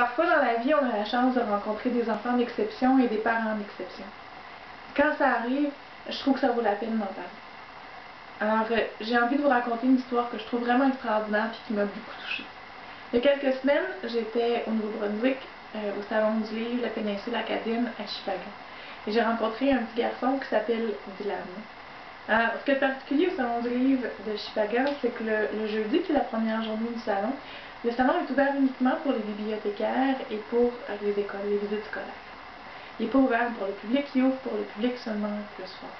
Parfois dans la vie, on a la chance de rencontrer des enfants d'exception et des parents d'exception. Quand ça arrive, je trouve que ça vaut la peine d'en parler. Alors, j'ai envie de vous raconter une histoire que je trouve vraiment extraordinaire et qui m'a beaucoup touchée. Il y a quelques semaines, j'étais au Nouveau-Brunswick, au Salon du Livre, la péninsule acadienne, à Shippagan. Et j'ai rencontré un petit garçon qui s'appelle Dylan. Alors, ce qui est particulier au Salon du Livre de Shippagan, c'est que le jeudi, qui est la première journée du salon, le salon est ouvert uniquement pour les bibliothécaires et pour les écoles, les visites scolaires. Il n'est pas ouvert pour le public, il ouvre pour le public seulement le soir.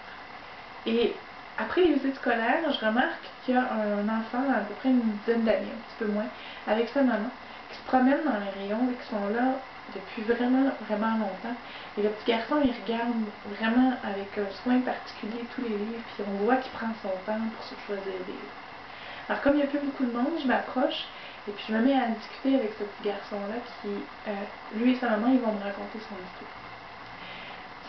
Et après les visites scolaires, je remarque qu'il y a un enfant, à peu près une dizaine d'années, un petit peu moins, avec sa maman, qui se promènent dans les rayons et qui sont là depuis vraiment longtemps. Et le petit garçon, il regarde vraiment avec un soin particulier tous les livres, puis on voit qu'il prend son temps pour se choisir des livres. Alors comme il n'y a plus beaucoup de monde, je m'approche et puis je me mets à discuter avec ce petit garçon-là qui, lui et sa maman, ils vont me raconter son histoire.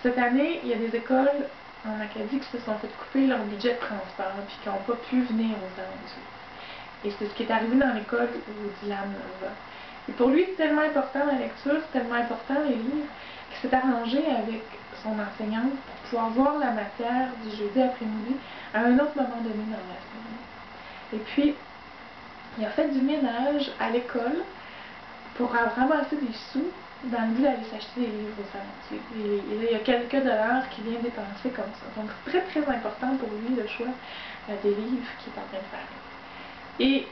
Cette année, il y a des écoles en Acadie qui se sont fait couper leur budget de transport puis qui n'ont pas pu venir aux Salons du Livre. Et c'est ce qui est arrivé dans l'école où Dylan va. Et pour lui, c'est tellement important la lecture, c'est tellement important les livres, qu'il s'est arrangé avec son enseignante pour pouvoir voir la matière du jeudi après-midi à un autre moment donné dans la semaine. Et puis, il a fait du ménage à l'école pour ramasser des sous dans le but d'aller s'acheter des livres au Salon du Livre. Et là, il y a quelques dollars qu'il vient dépenser comme ça. Donc, c'est très important pour lui le choix des livres qu'il est en train de faire. Et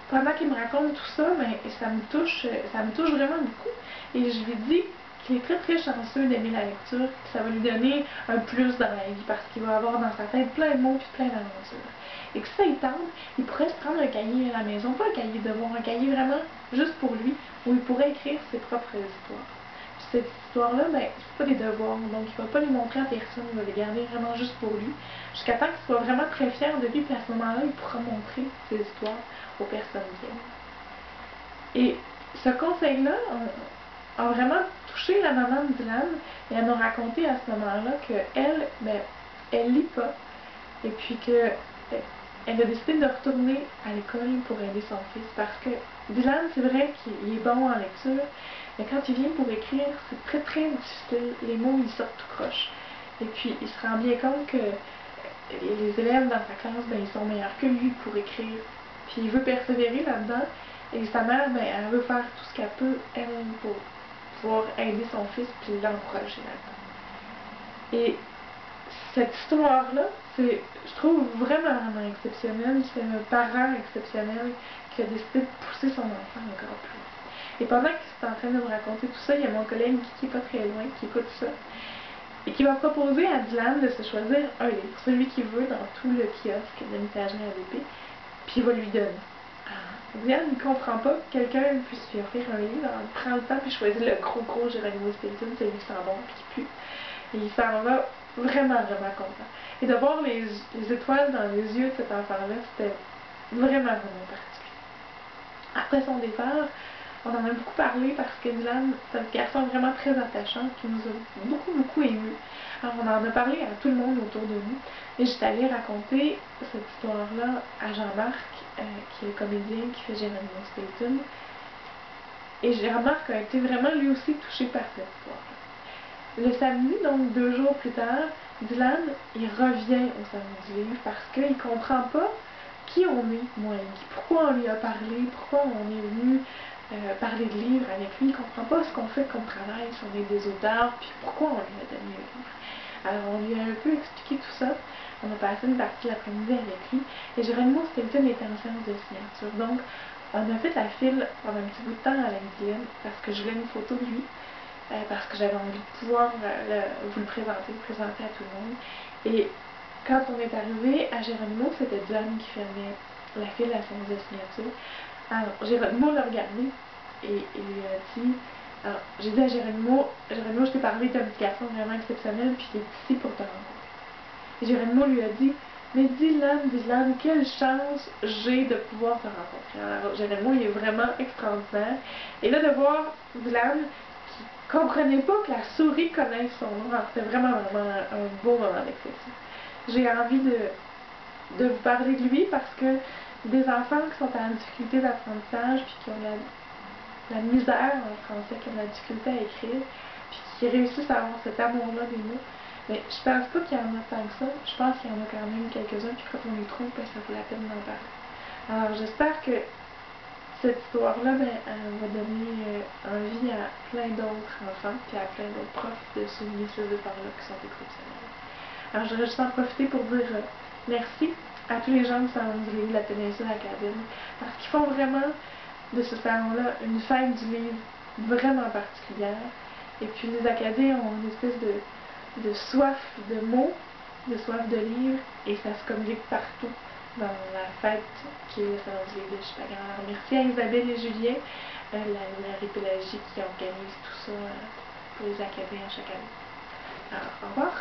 pendant qu'il me raconte tout ça, ben, ça me touche vraiment beaucoup. Et je lui dis qu'il est très chanceux d'aimer la lecture, que ça va lui donner un plus dans la vie, parce qu'il va avoir dans sa tête plein de mots et plein d'aventures. Et que si ça il tente, il pourrait se prendre un cahier à la maison, pas un cahier de devoir, un cahier vraiment juste pour lui, où il pourrait écrire ses propres histoires. Puis cette histoire-là, ben, c'est pas des devoirs, donc il va pas les montrer à personne, il va les garder vraiment juste pour lui, jusqu'à temps qu'il soit vraiment très fier de lui, puis à ce moment-là, il pourra montrer ses histoires aux personnes qui aiment. Et ce conseil-là a vraiment touché la maman de Dylan, et elle m'a raconté à ce moment-là qu'elle, ben, elle lit pas, et puis que elle a décidé de retourner à l'école pour aider son fils, parce que Dylan, c'est vrai qu'il est bon en lecture, mais quand il vient pour écrire, c'est très difficile, les mots ils sortent tout croche. Et puis il se rend bien compte que les élèves dans sa classe, ben, ils sont meilleurs que lui pour écrire. Puis il veut persévérer là-dedans, et sa mère, ben, elle veut faire tout ce qu'elle peut, elle, pour pouvoir aider son fils puis l'encourager là-dedans. Et cette histoire-là, c'est, je trouve, vraiment exceptionnelle. C'est un parent exceptionnel qui a décidé de pousser son enfant encore plus loin. Et pendant qu'il est en train de me raconter tout ça, il y a mon collègue qui est pas très loin, qui écoute ça, et qui va proposer à Dylan de se choisir un livre, celui qu'il veut dans tout le kiosque de messagerie ADP, puis il va lui donner. Dylan ne comprend pas que quelqu'un puisse lui offrir un livre, alors il prend le temps puis choisit le gros Geronimo Stilton, celui qui sent bon puis qui pue. Et il s'en va vraiment content. Et de voir les étoiles dans les yeux de cet enfant-là, c'était vraiment particulier. Après son départ, on en a beaucoup parlé parce que Dylan, c'est un garçon vraiment très attachant qui nous a beaucoup émus. Alors on en a parlé à tout le monde autour de nous. Et j'étais allée raconter cette histoire-là à Jean-Marc, qui est le comédien qui fait Geronimo Stilton. Et Jean-Marc a été vraiment lui aussi touché par cette histoire-là. Le samedi, donc 2 jours plus tard, Dylan, il revient au Salon du Livre parce qu'il ne comprend pas qui on est, moi et Guy. Pourquoi on lui a parlé, pourquoi on est venu parler de livres avec lui. Il ne comprend pas ce qu'on fait comme travail, si on est des auteurs, puis pourquoi on lui a donné le livre. Alors on lui a un peu expliqué tout ça. On a passé une partie de l'après-midi avec lui. Et Geronimo Stilton était en séance de signature. Donc, on a fait la file pendant un petit bout de temps avec Dylan parce que je voulais une photo de lui. Parce que j'avais envie de pouvoir vous le présenter à tout le monde. Et quand on est arrivé à Geronimo, c'était Dylan qui fermait la file à la séance de signature. Alors, Geronimo l'a regardé et il lui a dit, alors, j'ai dit à Geronimo, je t'ai parlé d'un petit garçon vraiment exceptionnel puis qui est ici pour te rencontrer. Et Geronimo lui a dit, mais Dylan, quelle chance j'ai de pouvoir te rencontrer. Alors, Geronimo, il est vraiment extraordinaire. Et là, de voir Dylan qui comprenait pas que la souris connaisse son nom, alors c'était vraiment un beau moment d'exception. J'ai envie de vous parler de lui parce que des enfants qui sont en difficulté d'apprentissage puis qui ont la misère en français, qui ont la difficulté à écrire, puis qui réussissent à avoir cet amour-là des mots. Mais je pense pas qu'il y en a tant que ça. Je pense qu'il y en a quand même quelques-uns, puis quand on les trouve, ben, ça vaut la peine d'en parler. Alors j'espère que cette histoire-là, ben, elle va donner envie à plein d'autres enfants, puis à plein d'autres profs de souligner ces efforts-là qui sont exceptionnels. Alors j'aurais juste en profiter pour dire merci à tous les gens du Salon du livre de la Péninsule Acadienne, parce qu'ils font vraiment de ce salon-là une fête du livre vraiment particulière. Et puis les Acadiens ont une espèce de soif de mots, de soif de livres, et ça se communique partout dans la fête qui est le Salon du livre de Chupagan. Alors merci à Isabelle et Julien, la librairie Pélagie, qui organise tout ça pour les Acadiens chaque année. Alors, au revoir!